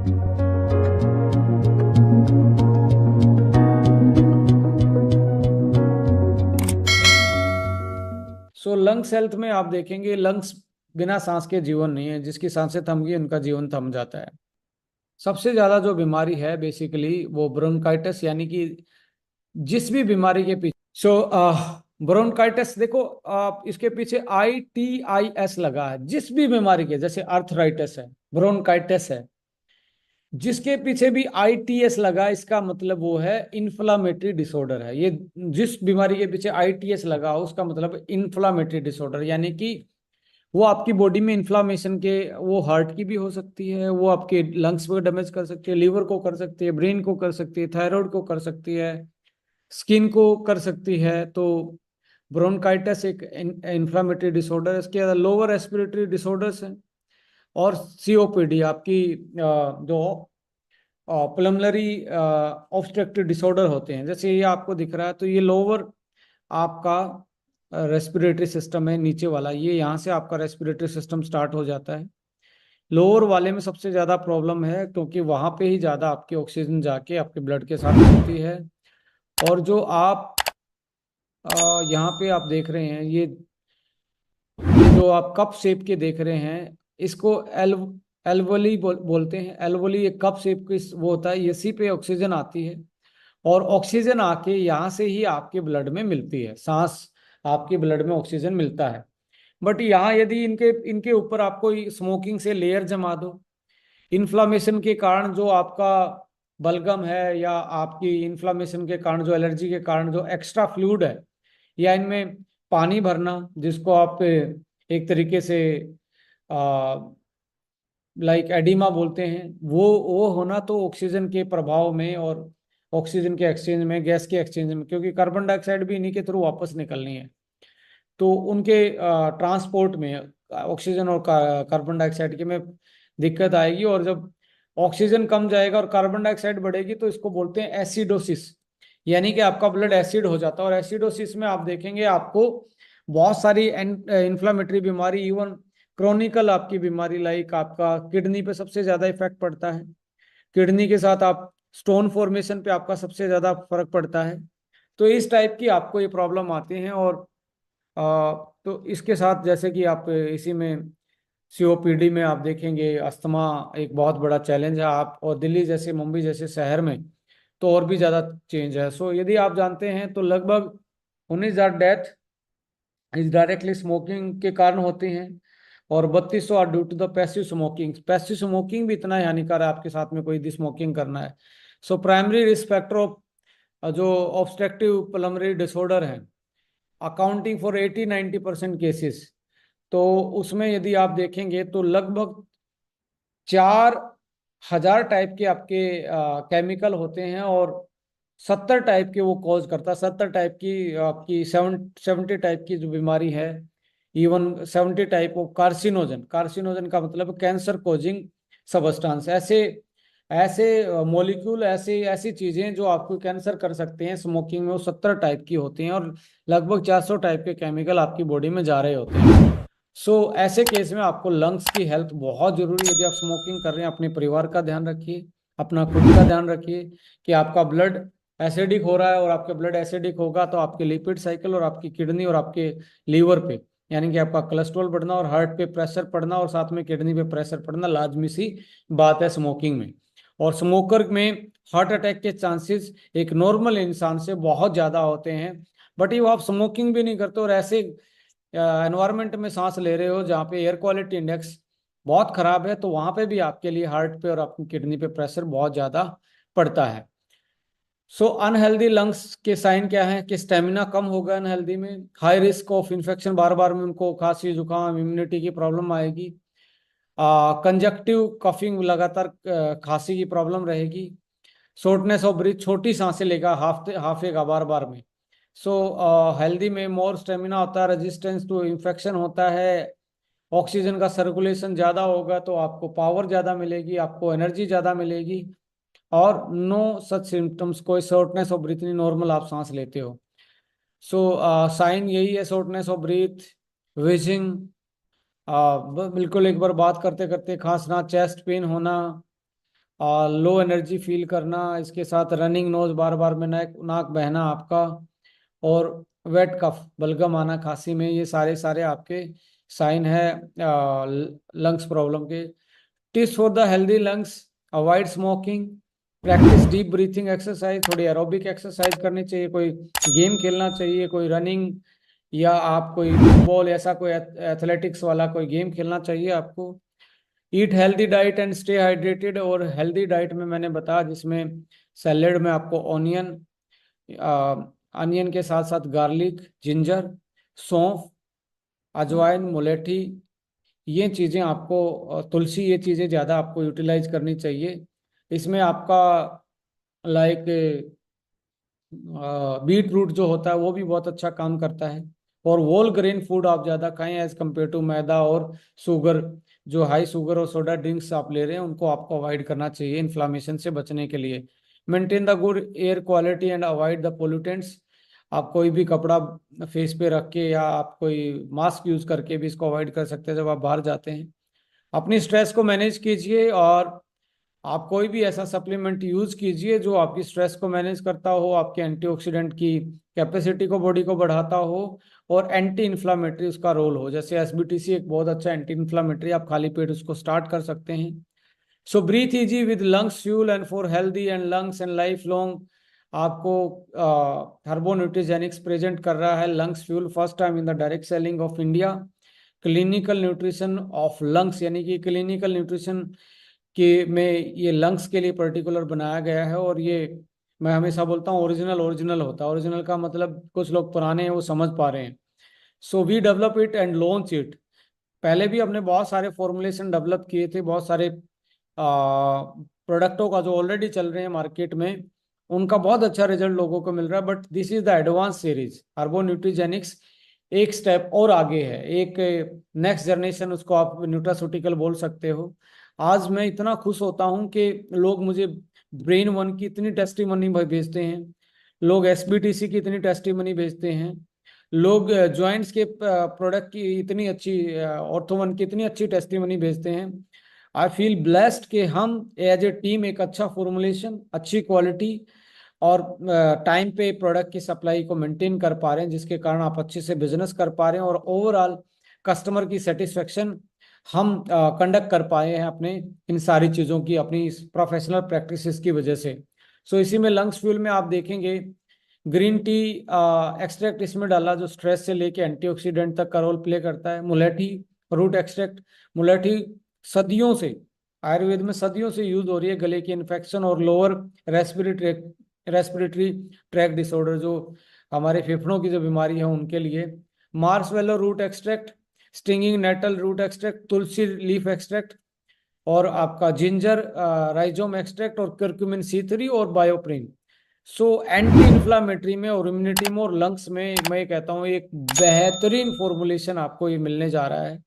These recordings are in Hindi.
सो लंग्स हेल्थ में आप देखेंगे, लंग्स बिना सांस के जीवन नहीं है। जिसकी सांसें थम गई उनका जीवन थम जाता है। सबसे ज्यादा जो बीमारी है बेसिकली वो ब्रोंकाइटिस, यानी कि जिस भी बीमारी के पीछे ब्रोंकाइटिस देखो, आप इसके पीछे ITIS लगा है। जिस भी बीमारी के, जैसे अर्थराइटिस है, ब्रोंकाइटिस है, जिसके पीछे भी ITS लगा, इसका मतलब वो है इन्फ्लामेटरी डिसऑर्डर है ये। जिस बीमारी के पीछे ITS लगा हो, उसका मतलब इन्फ्लामेटरी डिसऑर्डर, यानी कि वो आपकी बॉडी में इन्फ्लामेशन के, वो हार्ट की भी हो सकती है, वो आपके लंग्स को डैमेज कर सकती है, लीवर को कर सकती है, ब्रेन को कर सकती है, थायराइड को कर सकती है, स्किन को कर सकती है। तो ब्रोंकाइटिस एक इन्फ्लामेटरी डिसऑर्डर है। इसके अलावा लोअर रेस्पिरेटरी डिसऑर्डर्स हैं, और COPD आपकी जो पल्मोनरी ऑब्स्ट्रक्टिव डिसऑर्डर होते हैं। जैसे ये आपको दिख रहा है, तो ये लोअर आपका रेस्पिरेटरी सिस्टम है, नीचे वाला ये, यहाँ से आपका रेस्पिरेटरी सिस्टम स्टार्ट हो जाता है। लोअर वाले में सबसे ज़्यादा प्रॉब्लम है, क्योंकि वहाँ पे ही ज़्यादा आपकी ऑक्सीजन जाके आपके ब्लड के साथ मिलती है। और जो आप यहाँ पे आप देख रहे हैं, ये जो आप कप शेप के देख रहे हैं, इसको एल्वोली बोलते हैं। एल्वोली एक कप शेप की वो होता है, इसी पे ऑक्सीजन आती है, और ऑक्सीजन आके यहाँ से ही आपके ब्लड में मिलती है। सांस, आपके ब्लड में ऑक्सीजन मिलता है। बट यहाँ यदि इनके इनके ऊपर आपको स्मोकिंग से लेयर जमा दो, इन्फ्लामेशन के कारण जो आपका बलगम है, या आपकी इन्फ्लामेशन के कारण जो एलर्जी के कारण जो एक्स्ट्रा फ्लूइड है, या इनमें पानी भरना, जिसको आप एक तरीके से लाइक एडिमा बोलते हैं, वो होना, तो ऑक्सीजन के प्रभाव में और ऑक्सीजन के एक्सचेंज में, गैस के एक्सचेंज में, क्योंकि कार्बन डाइऑक्साइड भी इन्हीं के थ्रू वापस निकलनी है, तो उनके ट्रांसपोर्ट में ऑक्सीजन और कार्बन डाइऑक्साइड के में दिक्कत आएगी। और जब ऑक्सीजन कम जाएगा और कार्बन डाइऑक्साइड बढ़ेगी, तो इसको बोलते हैं एसिडोसिस, यानी कि आपका ब्लड एसिड हो जाता है। और एसिडोसिस में आप देखेंगे आपको बहुत सारी इन्फ्लामेटरी बीमारी, इवन क्रोनिकल आपकी बीमारी, लाइक आपका किडनी पे सबसे ज्यादा इफेक्ट पड़ता है। किडनी के साथ आप स्टोन फॉर्मेशन पे आपका सबसे ज्यादा फर्क पड़ता है। तो इस टाइप की आपको ये प्रॉब्लम आती हैं। और तो इसके साथ जैसे कि आप इसी में COPD में आप देखेंगे, अस्थमा एक बहुत बड़ा चैलेंज है। आप और दिल्ली जैसे, मुंबई जैसे शहर में तो और भी ज़्यादा चेंज है। सो यदि आप जानते हैं, तो लगभग 19,000 डेथ इस डायरेक्टली स्मोकिंग के कारण होती हैं, और 3200 are due to the passive smoking. Passive smoking भी इतना हानिकारक है, आपके साथ में कोई भी स्मोकिंग करना है। So primary risk factor of जो ऑब्स्ट्रक्टिव पल्मोनरी डिसऑर्डर है, अकाउंटिंग फॉर 80-90% केसेस, तो उसमें यदि आप देखेंगे तो लगभग 4,000 टाइप के आपके केमिकल होते हैं, और 70 टाइप के वो कॉज करता है। 70 टाइप की आपकी 70 टाइप की जो बीमारी है, even 70 type of carcinogen. Carcinogen का मतलब कैंसर कोजिंग सबस्टांस। ऐसे ऐसे मॉलिक्यूल, ऐसे ऐसी चीजें जो आपको कैंसर कर सकते हैं स्मोकिंग में, वो 70 टाइप की होती हैं, और लगभग 400 टाइप के केमिकल आपकी बॉडी में जा रहे होते हैं। ऐसे केस में आपको लंग्स की हेल्थ बहुत जरूरी है। यदि आप स्मोकिंग कर रहे हैं, अपने परिवार का ध्यान रखिए, अपना खुद का ध्यान रखिए कि आपका ब्लड एसिडिक हो रहा है। और आपके ब्लड एसिडिक होगा तो आपके लिपिड साइकिल, और आपकी किडनी, और आपके लीवर पे, यानी कि आपका कोलेस्ट्रॉल बढ़ना, और हार्ट पे प्रेशर पड़ना, और साथ में किडनी पे प्रेशर पड़ना लाजमी सी बात है स्मोकिंग में। और स्मोकर में हार्ट अटैक के चांसेस एक नॉर्मल इंसान से बहुत ज़्यादा होते हैं। बट ये आप स्मोकिंग भी नहीं करते और ऐसे एनवायरनमेंट में सांस ले रहे हो जहाँ पे एयर क्वालिटी इंडेक्स बहुत खराब है, तो वहां पे भी आपके लिए हार्ट पे और आपकी किडनी पे प्रेशर बहुत ज़्यादा पड़ता है। अनहेल्दी लंग्स के साइन क्या है कि स्टेमिना कम होगा अनहेल्दी में, हाई रिस्क ऑफ इन्फेक्शन, बार बार में उनको खांसी जुकाम इम्यूनिटी की प्रॉब्लम आएगी, कंजक्टिव कफिंग, लगातार खांसी की प्रॉब्लम रहेगी, शॉर्टनेस ऑफ ब्रीथ, छोटी सांसें लेगा, हाफेगा बार बार में। हेल्दी में मोर स्टेमिना होता है, रेजिस्टेंस टू इन्फेक्शन होता है, ऑक्सीजन का सर्कुलेशन ज़्यादा होगा तो आपको पावर ज़्यादा मिलेगी, आपको एनर्जी ज़्यादा मिलेगी, और नो सच सिम्टम्स, कोई शॉर्टनेस ऑफ ब्रीथ नहीं, नॉर्मल आप सांस लेते हो। साइन यही है, शॉर्टनेस ऑफ ब्रीथ, विजिंग, बिल्कुल एक बार बात करते करते खांसना, चेस्ट पेन होना, लो एनर्जी फील करना, इसके साथ रनिंग नोज, बार बार में नाक नाक बहना आपका, और वेट कफ, बलगम आना खांसी में, ये सारे सारे आपके साइन है लंग्स प्रॉब्लम के। Tips for the healthy lungs: avoid smoking, practice deep breathing exercise, थोड़ी एरोबिक एक्सरसाइज करनी चाहिए, कोई गेम खेलना चाहिए, कोई रनिंग या आप कोई फुटबॉल ऐसा कोई एथलेटिक्स वाला कोई गेम खेलना चाहिए आपको। Eat healthy diet and stay hydrated, और हेल्दी डाइट में मैंने बताया जिसमें सैलेड में आपको ऑनियन, अनियन के साथ साथ गार्लिक, जिंजर, सौंफ, अजवाइन, मुलेठी, ये चीज़ें आपको, तुलसी, ये चीज़ें ज़्यादा आपको यूटिलाइज करनी चाहिए। इसमें आपका लाइक बीट रूट जो होता है वो भी बहुत अच्छा काम करता है। और होल ग्रेन फूड आप ज़्यादा खाएं एज कम्पेयर टू मैदा और शुगर, जो हाई शुगर और सोडा ड्रिंक्स आप ले रहे हैं उनको आपको अवॉइड करना चाहिए इन्फ्लामेशन से बचने के लिए। Maintain the good air quality and avoid the pollutants. आप कोई भी कपड़ा फेस पे रख के या आप कोई मास्क यूज करके भी इसको अवॉइड कर सकते हैं जब आप बाहर जाते हैं। अपनी स्ट्रेस को मैनेज कीजिए, और आप कोई भी ऐसा सप्लीमेंट यूज कीजिए जो आपकी स्ट्रेस को मैनेज करता हो, आपके एंटीऑक्सीडेंट की कैपेसिटी को, बॉडी को बढ़ाता हो, और एंटी इन्फ्लामेटरी उसका रोल हो। जैसे एसबीटीसी एक बहुत अच्छा एंटी इन्फ्लामेटरी, आप खाली पेट उसको स्टार्ट कर सकते हैं। So breathe easy with lungs fuel and for healthy and lungs and life long, आपको हर्बोन्यूट्रिजेनिक्स प्रेजेंट कर रहा है lungs fuel, first time in the direct selling of India. Clinical nutrition of lungs, यानी कि क्लिनिकल न्यूट्रिशन के में ये लंग्स के लिए पर्टिकुलर बनाया गया है। और ये मैं हमेशा बोलता हूँ ओरिजिनल ओरिजिनल होता है। ओरिजिनल का मतलब कुछ लोग पुराने हैं वो समझ पा रहे हैं। So we develop it and launch it. पहले भी हमने बहुत सारे फॉर्मुलेशन डेवलप किए थे, बहुत सारे प्रोडक्टों का जो ऑलरेडी चल रहे हैं मार्केट में, उनका बहुत अच्छा रिजल्ट लोगों को मिल रहा है। But this is the advance series Herbonutrigenics, एक स्टेप और आगे है, एक नेक्स्ट जनरेशन, उसको आप न्यूट्रास्यूटिकल बोल सकते हो। आज मैं इतना खुश होता हूं कि लोग मुझे ब्रेन वन की इतनी टेस्टिमनी भेजते हैं, लोग एसबीटीसी की इतनी टेस्टिमनी भेजते हैं, लोग जॉइंट्स के प्रोडक्ट की इतनी अच्छी, ऑर्थोवन की इतनी अच्छी टेस्टिमनी भेजते हैं। आई फील ब्लेस्ड कि हम एज ए टीम एक अच्छा फॉर्मुलेशन, अच्छी क्वालिटी और टाइम पे प्रोडक्ट की सप्लाई को मेंटेन कर पा रहे हैं, जिसके कारण आप अच्छे से बिजनेस कर पा रहे हैं, और ओवरऑल कस्टमर की सेटिस्फेक्शन हम कंडक्ट कर पाए हैं अपने इन सारी चीज़ों की, अपनी प्रोफेशनल प्रैक्टिसेस की वजह से। सो इसी में लंग्स फ्यूल में आप देखेंगे ग्रीन टी एक्सट्रैक्ट इसमें डाला, जो स्ट्रेस से लेके एंटीऑक्सीडेंट तक का रोल प्ले करता है। मुलेठी रूट एक्सट्रैक्ट, मुलेठी सदियों से, आयुर्वेद में सदियों से यूज हो रही है गले की इन्फेक्शन और lower respiratory respiratory tract disorder, जो हमारे फेफड़ों की जो बीमारी है उनके लिए। Marshmallow root extract, stinging nettle root extract, tulsi leaf extract, और आपका जिंजर राइजोम एक्सट्रैक्ट, और करक्यूमिन C3 और बायोप्रिन। सो एंटी इन्फ्लामेटरी में और इम्यूनिटी में और लंग्स में मैं कहता हूँ एक बेहतरीन फॉर्मुलेशन आपको ये मिलने जा रहा है।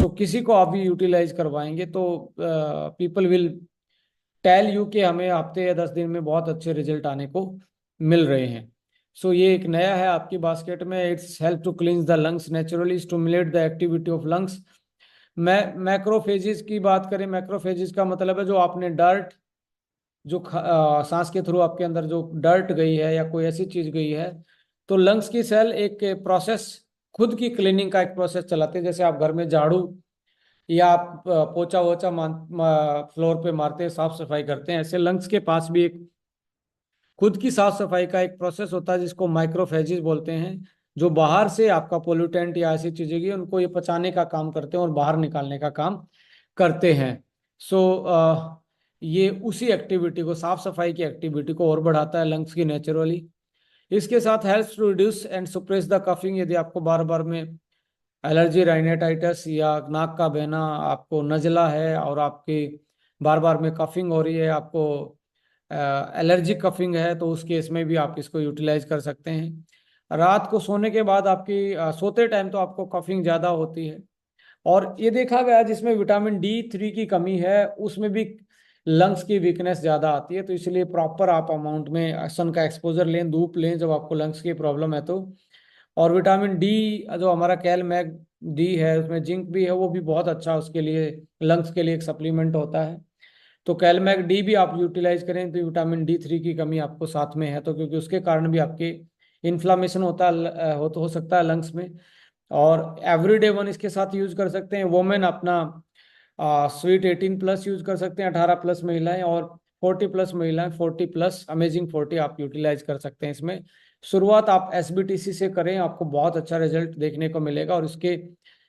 सो किसी को आप भी यूटिलाइज करवाएंगे तो पीपल विल टेल यू कि हमें हफ्ते या 10 दिन में बहुत अच्छे रिजल्ट आने को मिल रहे हैं। सो ये एक नया है आपकी बास्केट में। It's help to cleanse the lungs naturally, stimulate the activity of lungs. Macrophages की बात करें, मैक्रोफेजिस का मतलब है जो आपने डर्ट, जो सांस के थ्रू आपके अंदर जो डर्ट गई है या कोई ऐसी चीज गई है, तो लंग्स की सेल एक प्रोसेस, खुद की क्लीनिंग का एक प्रोसेस चलाते हैं। जैसे आप घर में झाड़ू या आप पोछा वोछा फ्लोर पे मारते हैं, साफ सफाई करते हैं, ऐसे लंग्स के पास भी एक खुद की साफ सफाई का एक प्रोसेस होता है जिसको माइक्रोफेजिस बोलते हैं, जो बाहर से आपका पोल्यूटेंट या ऐसी चीजें की उनको ये पचाने का काम करते हैं और बाहर निकालने का काम करते हैं। सो ये उसी एक्टिविटी को, साफ सफाई की एक्टिविटी को और बढ़ाता है लंग्स की नेचुरली। इसके साथ helps to reduce and suppress the coughing. यदि आपको बार बार में एलर्जी, राइनेटाइटिस या नाक का बहना, आपको नजला है और आपकी बार बार में कफिंग हो रही है, आपको एलर्जिक कफिंग है, तो उस केस में भी आप इसको यूटिलाइज कर सकते हैं। रात को सोने के बाद आपकी सोते टाइम तो आपको कफिंग ज़्यादा होती है, और ये देखा गया जिसमें विटामिन D3 की कमी है उसमें भी लंग्स की वीकनेस ज़्यादा आती है। तो इसलिए प्रॉपर आप अमाउंट में सन का एक्सपोजर लें, धूप लें जब आपको लंग्स की प्रॉब्लम है तो। और विटामिन डी, जो हमारा कैल मैग डी है, उसमें जिंक भी है, वो भी बहुत अच्छा उसके लिए, लंग्स के लिए एक सप्लीमेंट होता है। तो कैलमैक डी भी आप यूटिलाइज करें तो विटामिन D3 की कमी आपको साथ में है, तो क्योंकि उसके कारण भी आपके इन्फ्लामेशन हो सकता है लंग्स में। और एवरीडे वन इसके साथ यूज कर सकते हैं। वोमेन अपना स्वीट 18+ यूज कर सकते हैं, 18+ महिलाएं, और 40+ महिलाएं, 40+ अमेजिंग 40 आप यूटिलाइज कर सकते हैं इसमें। शुरुआत आप SBTC से करें, आपको बहुत अच्छा रिजल्ट देखने को मिलेगा। और इसके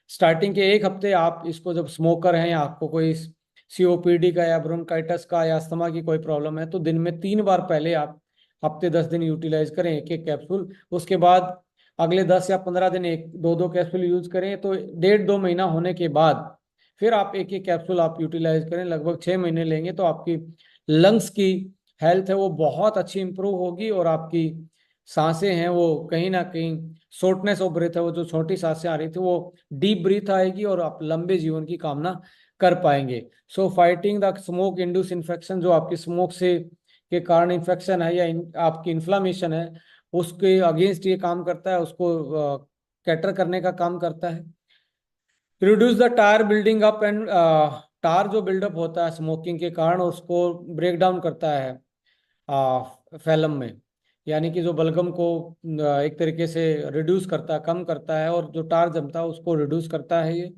स्टार्टिंग के 1 हफ्ते आप इसको, जब स्मोकर हैं या आपको कोई COPD का या ब्रोंकाइटिस का या अस्थमा की कोई प्रॉब्लम है, तो दिन में 3 बार पहले आप हफ्ते 10 दिन यूटिलाइज करें 1-1 कैप्सूल। उसके बाद अगले 10 या 15 दिन 1-2 कैप्सूल यूज करें। तो 1.5-2 महीना होने के बाद फिर आप 1-1 कैप्सूल आप यूटिलाइज करें। लगभग 6 महीने लेंगे तो आपकी लंग्स की हेल्थ है वो बहुत अच्छी इंप्रूव होगी, और आपकी सांसें हैं वो कहीं ना कहीं, शॉर्टनेस ऑफ ब्रेथ है वो जो छोटी सांसें आ रही थी वो डीप ब्रीथ आएगी, और आप लंबे जीवन की कामना कर पाएंगे। So fighting the smoke induce infection, जो आपकी स्मोक से के कारण इन्फेक्शन है या आपकी इन्फ्लामेशन है, उसके अगेंस्ट ये काम करता है, उसको कैटर करने का काम करता है। Reduce the tar building up and, tar जो बिल्डअप होता है स्मोकिंग के कारण, उसको ब्रेक डाउन करता है फैलम में, यानी कि जो बलगम को एक तरीके से रिड्यूस करता है, कम करता है, और जो टार जमता है उसको रिड्यूस करता है ये।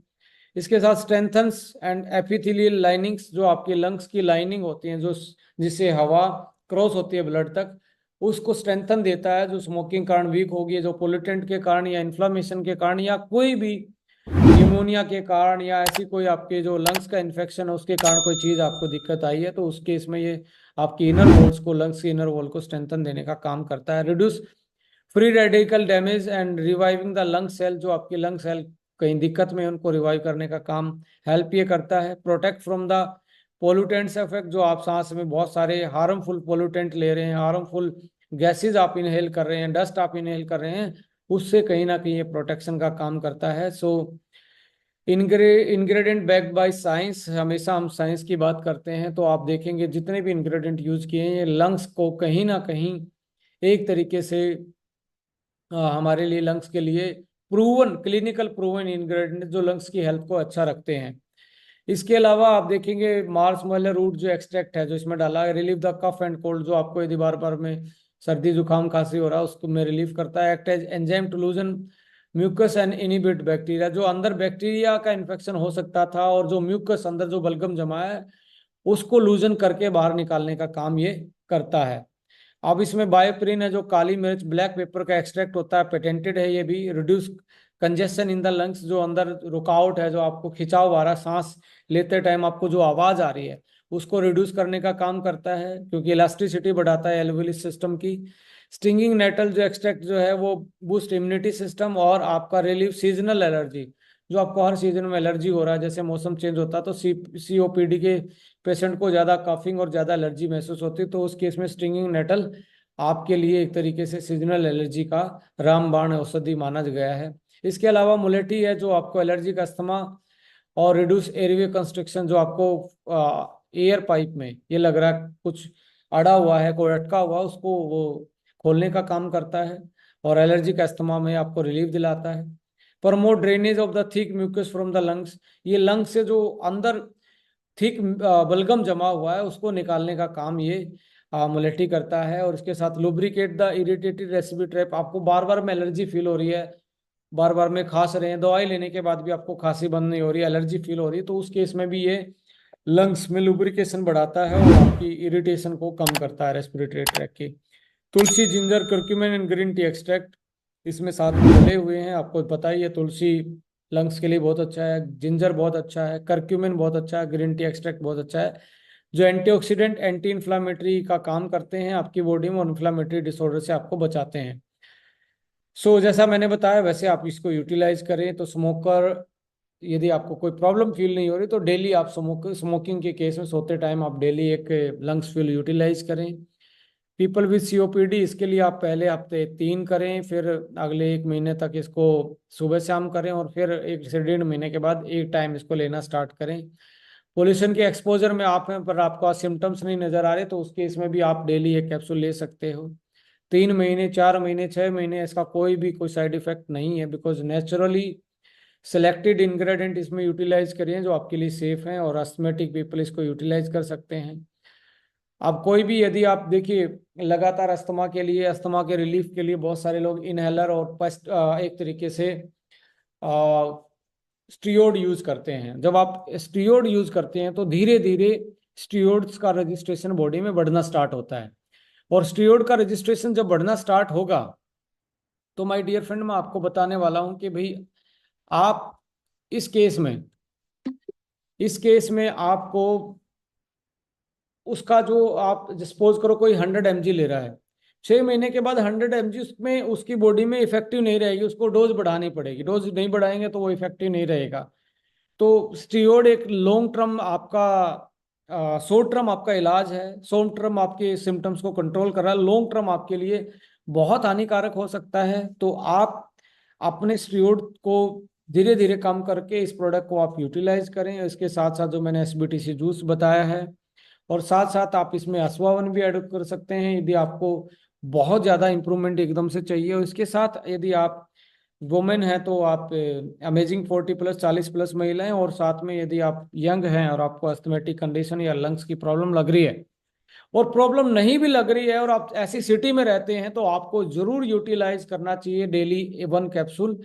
इसके साथ स्ट्रेंथन्स एंड एपिथेलियल लाइनिंग्स, जो आपके लंग्स की लाइनिंग होती हैं, जो जिससे हवा क्रॉस होती है ब्लड तक, उसको स्ट्रेंथन देता है, जो स्मोकिंग कारण वीक होगी, जो पोल्यूटेंट के कारण या इन्फ्लामेशन के कारण या कोई भी निमोनिया के कारण या ऐसी कोई आपके जो लंग्स का इन्फेक्शन है उसके कारण कोई चीज आपको दिक्कत आई है, तो उस केस में ये आपकी इनर वॉल्स को, लंग्स की इनर वॉल को स्ट्रेंथन देने का काम करता है। Reduce free radical damage and reviving the lung cell, जो आपके लंग सेल कहीं दिक्कत में उनको रिवाइव करने का काम हेल्प ये करता है। Protect from the pollutants effect, जो आप सांस में बहुत सारे हार्मफुल पोल्यूटेंट ले रहे हैं, हार्मफुल गैसेज आप इनहेल कर रहे हैं, डस्ट आप इनहेल कर रहे हैं, उससे कहीं ना कहीं ये प्रोटेक्शन का काम करता है। सो इंग्रेडिएंट बैक्ड बाय साइंस, हमेशा हम साइंस की बात करते हैं, तो आप देखेंगे जितने भी इंग्रेडिएंट यूज किए हैं ये लंग्स को कहीं ना कहीं एक तरीके से हमारे लिए, लंग्स के लिए प्रूवन, क्लिनिकल प्रूवन इंग्रेडिएंट जो लंग्स की हेल्थ को अच्छा रखते हैं। इसके अलावा आप देखेंगे मार्स मलर रूट जो एक्सट्रैक्ट है जो इसमें डाला है, relieve the cough and cold, जो आपको यदि बार बार में सर्दी जुकाम खांसी हो रहा है उसको में रिलीफ करता है। Act as enzyme to loosen mucus and inhibit bacteria, जो अंदर बैक्टीरिया का इन्फेक्शन हो सकता था और जो म्यूकस अंदर जो बलगम जमा है उसको लूजन करके बाहर निकालने का काम ये करता है। अब इसमें बायोप्रिन है, जो काली मिर्च ब्लैक पेपर का एक्सट्रैक्ट होता है, पेटेंटेड है ये भी। Reduce congestion in the lungs, जो अंदर रुकावट है, जो आपको खिंचाव आ रहा है सांस लेते टाइम आपको जो आवाज आ रही है उसको रिड्यूस करने का काम करता है, क्योंकि इलास्टिसिटी बढ़ाता है एल्वेोली सिस्टम की। स्टिंगिंग नेटल जो एक्सट्रैक्ट जो है वो बूस्ट इम्यूनिटी सिस्टम, और आपका रिलीव सीजनल एलर्जी, जो आपको हर सीजन में एलर्जी हो रहा है, जैसे मौसम चेंज होता है तो COPD के पेशेंट को ज़्यादा कफिंग और ज़्यादा एलर्जी महसूस होती है, तो उस केस में स्टिंगिंग नेटल आपके लिए एक तरीके से सीजनल एलर्जी का रामबाण औषधि माना गया है। इसके अलावा मुलेठी है, जो आपको एलर्जी का अस्थमा और रिड्यूस एयरवे कंस्ट्रक्शन, जो आपको एयर पाइप में ये लग रहा है कुछ अड़ा हुआ है, कोई अटका हुआ है, उसको वो खोलने का काम करता है, और एलर्जी का अस्थमा में आपको रिलीफ दिलाता है। Promote drainage of the thick mucus from the lungs, ये लंग्स से जो अंदर थिक बलगम जमा हुआ है उसको निकालने का काम ये मुलेठी करता है। और इसके साथ lubricate the irritated respiratory trap, आपको बार बार में एलर्जी फील हो रही है, बार बार में खांस रहे हैं, दवाई लेने के बाद भी आपको खांसी बंद नहीं हो रही, एलर्जी फील हो रही है, तो उस केस में भी ये लंग्स में लुब्रिकेशन बढ़ाता है और आपकी इरिटेशन को कम करता है रेस्पिरेटरी ट्रैक की। Tulsi, ginger, curcumin and green tea extract इसमें साथ में डले हुए हैं। आपको पता ही है तुलसी लंग्स के लिए बहुत अच्छा है, जिंजर बहुत अच्छा है, करक्यूमिन बहुत अच्छा है, ग्रीन टी एक्सट्रैक्ट बहुत अच्छा है, जो एंटीऑक्सीडेंट एंटी इन्फ्लामेटरी का काम करते हैं आपकी बॉडी में, और इन्फ्लामेटरी डिसऑर्डर से आपको बचाते हैं। जैसा मैंने बताया वैसे आप इसको यूटिलाइज करें। तो स्मोकर, यदि आपको कोई प्रॉब्लम फील नहीं हो रही तो डेली आप स्मोकिंग के केस में सोते टाइम आप डेली एक लंग्स फील यूटिलाइज करें। पीपल विद COPD, इसके लिए आप पहले हफ्ते 3 करें, फिर अगले 1 महीने तक इसको सुबह शाम करें, और फिर 1 से 1.5 महीने के बाद एक टाइम इसको लेना स्टार्ट करें। पोल्यूशन के एक्सपोजर में आप हैं पर आपको सिम्टम्स नहीं नजर आ रहे तो उस केस में भी आप डेली एक कैप्सूल ले सकते हो। 3 महीने, 4 महीने, 6 महीने, इसका कोई साइड इफेक्ट नहीं है, बिकॉज नेचुरली सिलेक्टेड इंग्रेडिएंट इसमें यूटिलाइज करिए जो आपके लिए सेफ हैं, और अस्थमेटिक पीपल इसको यूटिलाइज कर सकते हैं। अब कोई भी, यदि आप देखिए, लगातार अस्थमा के लिए, अस्थमा के रिलीफ के लिए बहुत सारे लोग इनहेलर और पस्ट एक तरीके से स्टीरोड यूज करते हैं। जब आप स्टीरोड यूज करते हैं तो धीरे धीरे स्टीरोड्स का रजिस्ट्रेशन बॉडी में बढ़ना स्टार्ट होता है, और स्टीरोड का रजिस्ट्रेशन जब बढ़ना स्टार्ट होगा तो माय डियर फ्रेंड, मैं आपको बताने वाला हूं कि भाई, आप इस केस में इस केस में आपको उसका जो, आप सपोज करो कोई 100 mg ले रहा है, 6 महीने के बाद 100 mg उसमें उसकी बॉडी में इफेक्टिव नहीं रहेगी, उसको डोज बढ़ानी पड़ेगी। डोज नहीं बढ़ाएंगे तो वो इफेक्टिव नहीं रहेगा। तो स्टीरोड एक लॉन्ग टर्म आपका, शॉर्ट टर्म आपका इलाज है, शॉर्ट टर्म आपके सिम्टम्स को कंट्रोल कर रहा है, लॉन्ग टर्म आपके लिए बहुत हानिकारक हो सकता है। तो आप अपने स्टीरोड को धीरे धीरे कम करके इस प्रोडक्ट को आप यूटिलाइज करें। इसके साथ साथ जो मैंने एसबीटीसी जूस बताया है, और साथ साथ आप इसमें अश्वावन भी ऐड कर सकते हैं यदि आपको बहुत ज़्यादा इंप्रूवमेंट एकदम से चाहिए। और इसके साथ यदि आप वुमेन हैं तो आप अमेजिंग 40+, 40+ महिलाएं, और साथ में यदि आप यंग हैं और आपको अस्थमेटिक कंडीशन या लंग्स की प्रॉब्लम लग रही है, और प्रॉब्लम नहीं भी लग रही है और आप ऐसी सिटी में रहते हैं, तो आपको जरूर यूटिलाइज करना चाहिए डेली 1 कैप्सूल।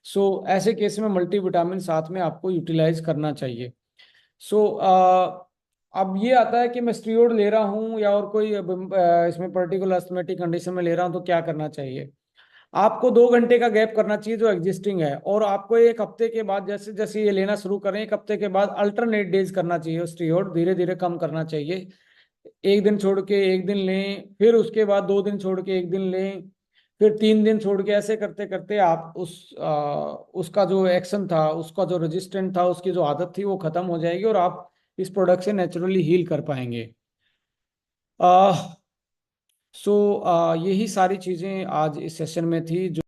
सो ऐसे केस में मल्टीविटामिन साथ में आपको यूटिलाइज करना चाहिए। सो अब ये आता है कि मैं स्टीरोड ले रहा हूँ या और कोई इसमें पर्टिकुलर अस्थमेटिक कंडीशन में ले रहा हूँ, तो क्या करना चाहिए। आपको 2 घंटे का गैप करना चाहिए जो एग्जिस्टिंग है, और आपको 1 हफ्ते के बाद, जैसे जैसे ये लेना शुरू करें, 1 हफ्ते के बाद अल्टरनेट डेज करना चाहिए, स्टीरोड धीरे धीरे कम करना चाहिए। एक दिन छोड़ के एक दिन लें, फिर उसके बाद 2 दिन छोड़ के एक दिन लें, फिर 3 दिन छोड़ के, ऐसे करते करते आप उसका जो एक्शन था, उसका जो रेजिस्टेंट था, उसकी जो आदत थी वो खत्म हो जाएगी, और आप इस प्रोडक्ट से नेचुरली हील कर पाएंगे। आ, सो यही सारी चीज़ें आज इस सेशन में थी जो